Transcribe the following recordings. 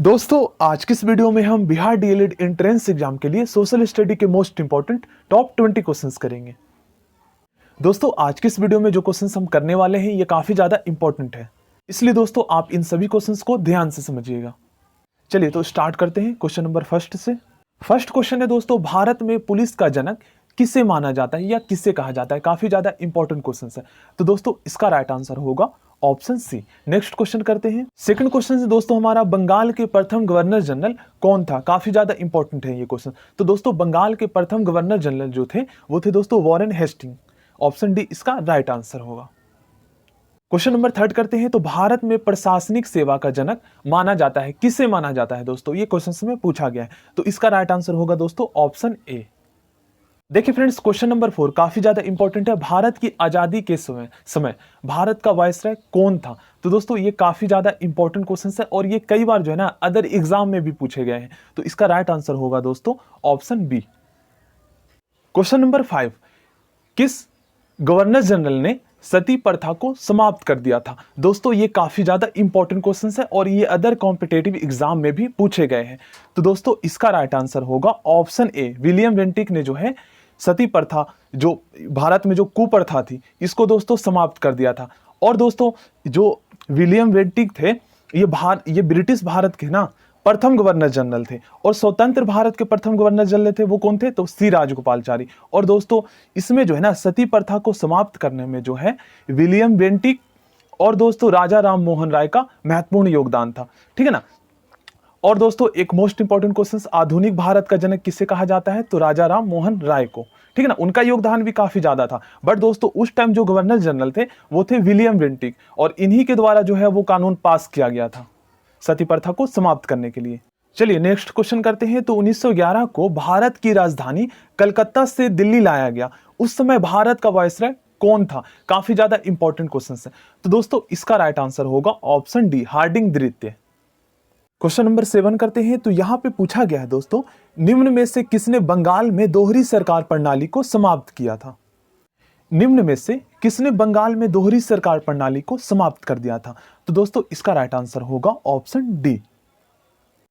दोस्तों आज की इस वीडियो में हम बिहार डीएलएड एंट्रेंस एग्जाम के लिए सोशल स्टडी के मोस्ट इंपॉर्टेंट टॉप 20 क्वेश्चंस करेंगे। दोस्तों आज की इस वीडियो में जो क्वेश्चंस हम करने वाले हैं ये काफी ज्यादा इंपॉर्टेंट है, इसलिए दोस्तों आप इन सभी क्वेश्चंस को ध्यान से समझिएगा। चलिए तो स्टार्ट करते हैं क्वेश्चन नंबर फर्स्ट से। फर्स्ट क्वेश्चन है दोस्तों, भारत में पुलिस का जनक किसे माना जाता है या किसे कहा जाता है। काफी ज्यादा इंपॉर्टेंट क्वेश्चन है, तो दोस्तों इसका राइट आंसर होगा ऑप्शन सी। नेक्स्ट क्वेश्चन करते हैं। सेकंड क्वेश्चन है दोस्तों हमारा, बंगाल के प्रथम गवर्नर जनरल कौन था। काफी ज्यादा इंपॉर्टेंट है ये क्वेश्चन। तो दोस्तों बंगाल के प्रथम गवर्नर जनरल जो थे वो थे दोस्तों वॉरेन हेस्टिंग। ऑप्शन डी इसका राइट आंसर होगा। क्वेश्चन नंबर थर्ड करते हैं। तो भारत में प्रशासनिक सेवा का जनक माना जाता है, किसे माना जाता है दोस्तों, ये क्वेश्चन में पूछा गया है। तो इसका राइट आंसर होगा दोस्तों ऑप्शन ए। देखिए फ्रेंड्स, क्वेश्चन नंबर 4 काफी ज्यादा इंपॉर्टेंट है। भारत की आजादी के समय भारत का वायसराय कौन था। तो दोस्तों ये काफी ज्यादा इंपॉर्टेंट क्वेश्चन है और ये कई बार जो है ना अदर एग्जाम में भी पूछे गए हैं। तो इसका राइट आंसर होगा दोस्तों ऑप्शन बी। क्वेश्चन नंबर 5, किस गवर्नर जनरल ने सती प्रथा को समाप्त कर दिया था। दोस्तों ये काफी ज्यादा इंपॉर्टेंट क्वेश्चन है और ये अदर कॉम्पिटेटिव एग्जाम में भी पूछे गए हैं। तो दोस्तों इसका राइट आंसर होगा ऑप्शन ए। विलियम वेंटिक ने जो है सती प्रथा, जो भारत में जो कुप्रथा थी, इसको दोस्तों समाप्त कर दिया था। और दोस्तों जो विलियम वेंटिक थे ये ब्रिटिश भारत के ना प्रथम गवर्नर जनरल थे और स्वतंत्र भारत के प्रथम गवर्नर जनरल थे वो कौन थे, तो सी राजगोपालचारी। और दोस्तों इसमें जो है ना सती प्रथा को समाप्त करने में जो है विलियम वेंटिक और दोस्तों राजा राम मोहन राय का महत्वपूर्ण योगदान था, ठीक है ना। और दोस्तों एक मोस्ट इंपॉर्टेंट क्वेश्चन, आधुनिक भारत का जनक किसे कहा जाता है, तो राजा राम मोहन राय को, ठीक है ना। उनका योगदान भी काफी ज्यादा था, बट दोस्तों उस टाइम जो गवर्नर जनरल थे वो थे विलियम वेंटिक और इन्हीं के द्वारा जो है वो कानून पास किया गया था सती प्रथा को समाप्त करने के लिए। चलिए नेक्स्ट क्वेश्चन करते हैं। तो 1911 को भारत की राजधानी कलकत्ता से दिल्ली लाया गया, उस समय भारत का वायसराय कौन था। काफी ज्यादा इंपॉर्टेंट क्वेश्चन है। तो दोस्तों इसका राइट आंसर होगा ऑप्शन डी, हार्डिंग द्वितीय। क्वेश्चन नंबर 7 करते हैं। तो यहां पे पूछा गया है दोस्तों, निम्न में से किसने बंगाल में दोहरी सरकार प्रणाली को समाप्त किया था। निम्न में से किसने बंगाल में दोहरी सरकार प्रणाली को समाप्त कर दिया था। तो दोस्तों इसका राइट आंसर होगा ऑप्शन डी।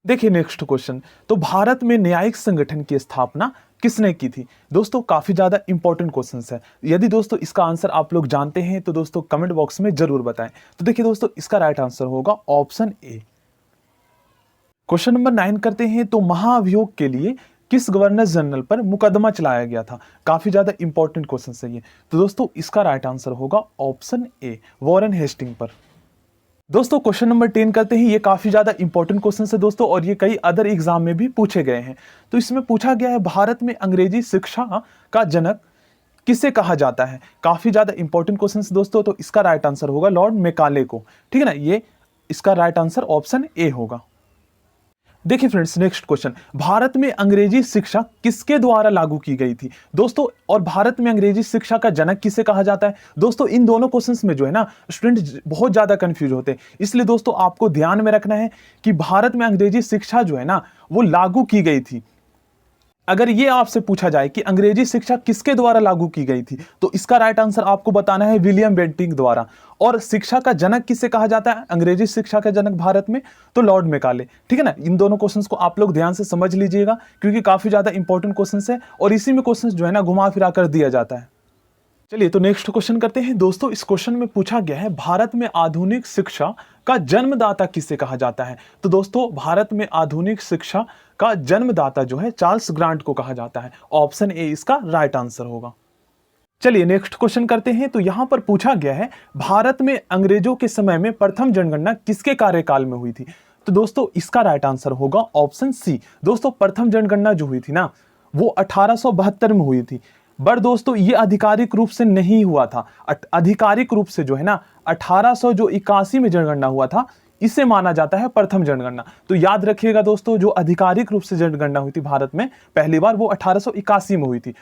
देखिए नेक्स्ट क्वेश्चन, तो भारत में न्यायिक संगठन की स्थापना किसने की थी। दोस्तों काफी ज्यादा इंपॉर्टेंट क्वेश्चन है। यदि दोस्तों इसका आंसर आप लोग जानते हैं तो दोस्तों कमेंट बॉक्स में जरूर बताएं। तो देखिए दोस्तों इसका राइट आंसर होगा ऑप्शन ए। क्वेश्चन नंबर 9 करते हैं। तो महाअभियोग के लिए किस गवर्नर जनरल पर मुकदमा चलाया गया था। काफी ज्यादा इंपॉर्टेंट क्वेश्चन है ये। तो दोस्तों इसका राइट आंसर होगा ऑप्शन ए, वॉरेन हेस्टिंग पर। दोस्तों क्वेश्चन नंबर 10 करते हैं। ये काफी ज्यादा इंपॉर्टेंट क्वेश्चन है दोस्तों और ये कई अदर एग्जाम में भी पूछे गए हैं। तो इसमें पूछा गया है, भारत में अंग्रेजी शिक्षा का जनक किसे कहा जाता है। काफी ज्यादा इंपॉर्टेंट क्वेश्चन दोस्तों। तो इसका राइट आंसर होगा लॉर्ड मेकाले को, ठीक है ना। ये इसका राइट आंसर ऑप्शन ए होगा। देखिए फ्रेंड्स नेक्स्ट क्वेश्चन, भारत में अंग्रेजी शिक्षा किसके द्वारा लागू की गई थी दोस्तों, और भारत में अंग्रेजी शिक्षा का जनक किसे कहा जाता है। दोस्तों इन दोनों क्वेश्चंस में जो है ना स्टूडेंट बहुत ज्यादा कंफ्यूज होते हैं, इसलिए दोस्तों आपको ध्यान में रखना है कि भारत में अंग्रेजी शिक्षा जो है ना वो लागू की गई थी। अगर ये आपसे पूछा जाए कि अंग्रेजी शिक्षा किसके द्वारा लागू की गई थी, तो इसका राइट आंसर आपको बताना है विलियम बेंटिक द्वारा। और शिक्षा का जनक किसे कहा जाता है, अंग्रेजी शिक्षा का जनक भारत में, तो लॉर्ड मेकाले, ठीक है ना। इन दोनों क्वेश्चंस को आप लोग ध्यान से समझ लीजिएगा क्योंकि काफी ज्यादा इंपॉर्टेंट क्वेश्चंस है और इसी में क्वेश्चंस जो है ना घुमा फिरा कर दिया जाता है। चलिए तो नेक्स्ट क्वेश्चन करते हैं। दोस्तों इस क्वेश्चन में पूछा गया है, भारत में आधुनिक शिक्षा का जन्मदाता किसे कहा जाता है। तो दोस्तों भारत में आधुनिक शिक्षा का जन्मदाता जो है चार्ल्स ग्रांट को कहा जाता है। ऑप्शन ए इसका राइट आंसर होगा। चलिए नेक्स्ट क्वेश्चन करते हैं। तो यहां पर पूछा गया है, भारत में अंग्रेजों के समय में प्रथम जनगणना किसके कार्यकाल में हुई थी। तो दोस्तों इसका राइट आंसर होगा ऑप्शन सी। दोस्तों प्रथम जनगणना जो हुई थी ना वो 1872 में हुई थी, बट दोस्तों ये आधिकारिक रूप से नहीं हुआ था। आधिकारिक रूप से जो है ना 1881 में जनगणना हुआ था, इसे माना जाता है प्रथम जनगणना। तो याद रखिएगा दोस्तों, जो आधिकारिक रूप से जनगणना हुई थी भारत में पहली बार वो 1881 में हुई थी।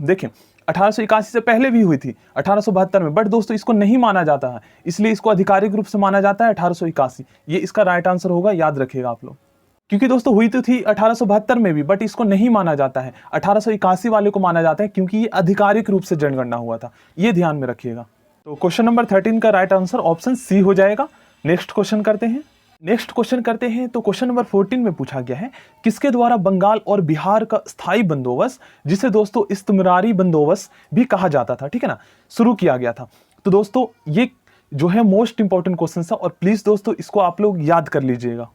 देखिए 1881 से पहले भी हुई थी 1872 में, बट दोस्तों इसको नहीं माना जाता है, इसलिए इसको आधिकारिक रूप से माना जाता है 1881। ये इसका राइट आंसर होगा, याद रखिएगा आप लोग। क्योंकि दोस्तों हुई तो थी 1872 में भी, बट इसको नहीं माना जाता है, 1881 वाले को माना जाता है क्योंकि ये आधिकारिक रूप से जनगणना हुआ था। ये ध्यान में रखिएगा। तो क्वेश्चन नंबर 13 का राइट आंसर ऑप्शन सी हो जाएगा। नेक्स्ट क्वेश्चन करते हैं। नेक्स्ट क्वेश्चन करते हैं। तो क्वेश्चन नंबर 14 में पूछा गया है, किसके द्वारा बंगाल और बिहार का स्थायी बंदोबस्त, जिसे दोस्तों इस्तमरारी बंदोबस्त भी कहा जाता था, ठीक है ना, शुरू किया गया था। तो दोस्तों ये जो है मोस्ट इंपॉर्टेंट क्वेश्चन है, और प्लीज दोस्तों इसको आप लोग याद कर लीजिएगा।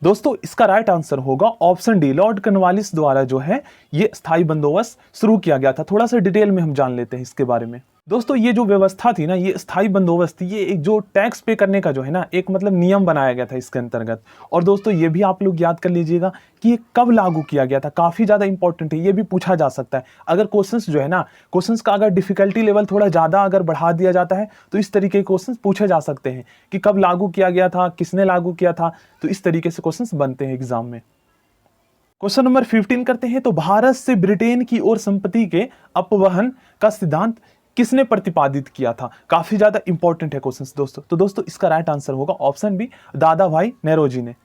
दोस्तों इसका राइट आंसर होगा ऑप्शन डी, लॉर्ड कॉर्नवालिस द्वारा जो है ये स्थायी बंदोबस्त शुरू किया गया था। थोड़ा सा डिटेल में हम जान लेते हैं इसके बारे में। दोस्तों ये जो व्यवस्था थी ना, ये स्थायी बंदोबस्त थी, ये एक जो टैक्स पे करने का जो है ना एक मतलब नियम बनाया गया था इसके अंतर्गत। और दोस्तों ये भी आप लोग याद कर लीजिएगा कि ये कब लागू किया गया था, काफी ज्यादा इंपॉर्टेंट है, ये भी पूछा जा सकता है। अगर क्वेश्चंस जो है ना, क्वेश्चंस का अगर डिफिकल्टी लेवल थोड़ा ज्यादा अगर बढ़ा दिया जाता है तो इस तरीके के क्वेश्चंस पूछे जा सकते हैं कि कब लागू किया गया था, किसने लागू किया था, तो इस तरीके से क्वेश्चंस बनते हैं एग्जाम में। क्वेश्चन नंबर 15 करते हैं। तो भारत से ब्रिटेन की ओर संपत्ति के अपवहन का सिद्धांत किसने प्रतिपादित किया था? काफी ज्यादा इंपॉर्टेंट है क्वेश्चन दोस्तों। तो दोस्तों इसका राइट आंसर होगा ऑप्शन बी, दादा भाई नेरोजी ने।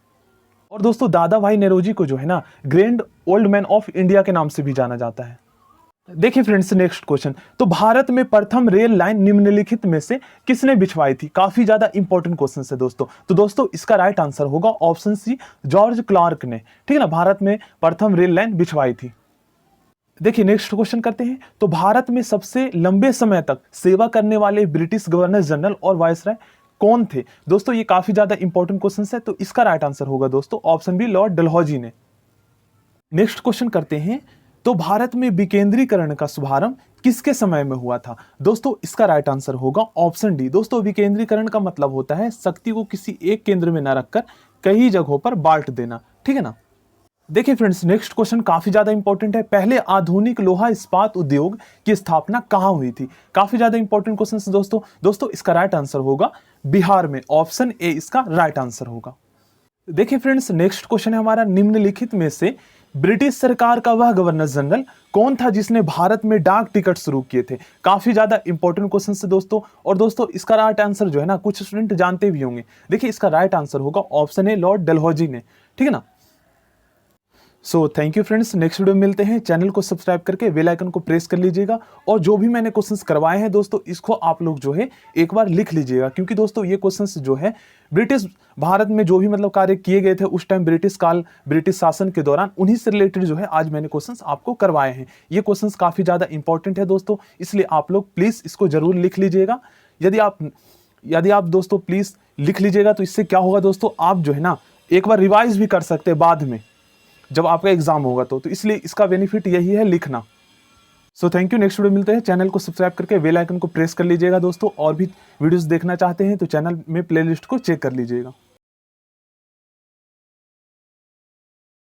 और दोस्तों दादा भाई नेरोजी को जो है ना grand old man of India के नाम से भी जाना जाता है। देखिए फ्रेंड्स नेक्स्ट क्वेश्चन। तो भारत में प्रथम रेल लाइन निम्नलिखित में से किसने बिछवाई थी? काफी ज्यादा इंपॉर्टेंट क्वेश्चन है दोस्तों। तो दोस्तों इसका राइट आंसर होगा ऑप्शन सी, जॉर्ज क्लार्क ने, ठीक है ना, भारत में प्रथम रेल लाइन बिछवाई थी। देखिए नेक्स्ट क्वेश्चन करते हैं। तो भारत में सबसे लंबे समय तक सेवा करने वाले ब्रिटिश गवर्नर जनरल और वायसराय कौन थे? दोस्तों ये काफी ज्यादा इंपॉर्टेंट क्वेश्चन है, तो इसका राइट आंसर होगा दोस्तों ऑप्शन बी, लॉर्ड डलहौजी ने। नेक्स्ट क्वेश्चन करते हैं। तो भारत में विकेंद्रीकरण का शुभारंभ किसके समय में हुआ था? दोस्तों इसका राइट आंसर होगा ऑप्शन डी। दोस्तों विकेंद्रीकरण का मतलब होता है शक्ति को किसी एक केंद्र में न रखकर कई जगहों पर बांट देना, ठीक है ना। देखिए फ्रेंड्स नेक्स्ट क्वेश्चन काफी ज्यादा इंपॉर्टेंट है। पहले आधुनिक लोहा इस्पात उद्योग की स्थापना कहां हुई थी? काफी ज्यादा इंपॉर्टेंट क्वेश्चन दोस्तों इसका राइट आंसर होगा बिहार में, ऑप्शन ए इसका राइट आंसर होगा। देखिए फ्रेंड्स नेक्स्ट क्वेश्चन है हमारा, निम्नलिखित में से ब्रिटिश सरकार का वह गवर्नर जनरल कौन था जिसने भारत में डाक टिकट शुरू किए थे? काफी ज्यादा इंपॉर्टेंट क्वेश्चन है दोस्तों। और दोस्तों इसका राइट आंसर जो है ना कुछ स्टूडेंट जानते भी होंगे। देखिए इसका राइट आंसर होगा ऑप्शन ए, लॉर्ड डलहौजी ने, ठीक है ना। So thank you friends, next video में मिलते हैं। चैनल को सब्सक्राइब करके बेल आइकन को प्रेस कर लीजिएगा। और जो भी मैंने क्वेश्चंस करवाए हैं दोस्तों इसको आप लोग जो है एक बार लिख लीजिएगा, क्योंकि दोस्तों ये क्वेश्चंस जो है ब्रिटिश भारत में जो भी मतलब कार्य किए गए थे उस टाइम ब्रिटिश शासन के दौरान, उन्हीं से रिलेटेड जो है आज मैंने क्वेश्चंस आपको करवाए हैं। ये क्वेश्चंस काफी ज्यादा इंपॉर्टेंट है दोस्तों, इसलिए आप लोग प्लीज इसको जरूर लिख लीजिएगा। यदि आप दोस्तों प्लीज लिख लीजिएगा तो इससे क्या होगा दोस्तों, आप जो है ना एक बार रिवाइज भी कर सकते हैं बाद में जब आपका एग्जाम होगा तो इसलिए इसका बेनिफिट यही है लिखना। So thank you, next video मिलते हैं। चैनल को सब्सक्राइब करके बेल आइकन को प्रेस कर लीजिएगा दोस्तों। और भी वीडियोस देखना चाहते हैं तो चैनल में प्लेलिस्ट को चेक कर लीजिएगा।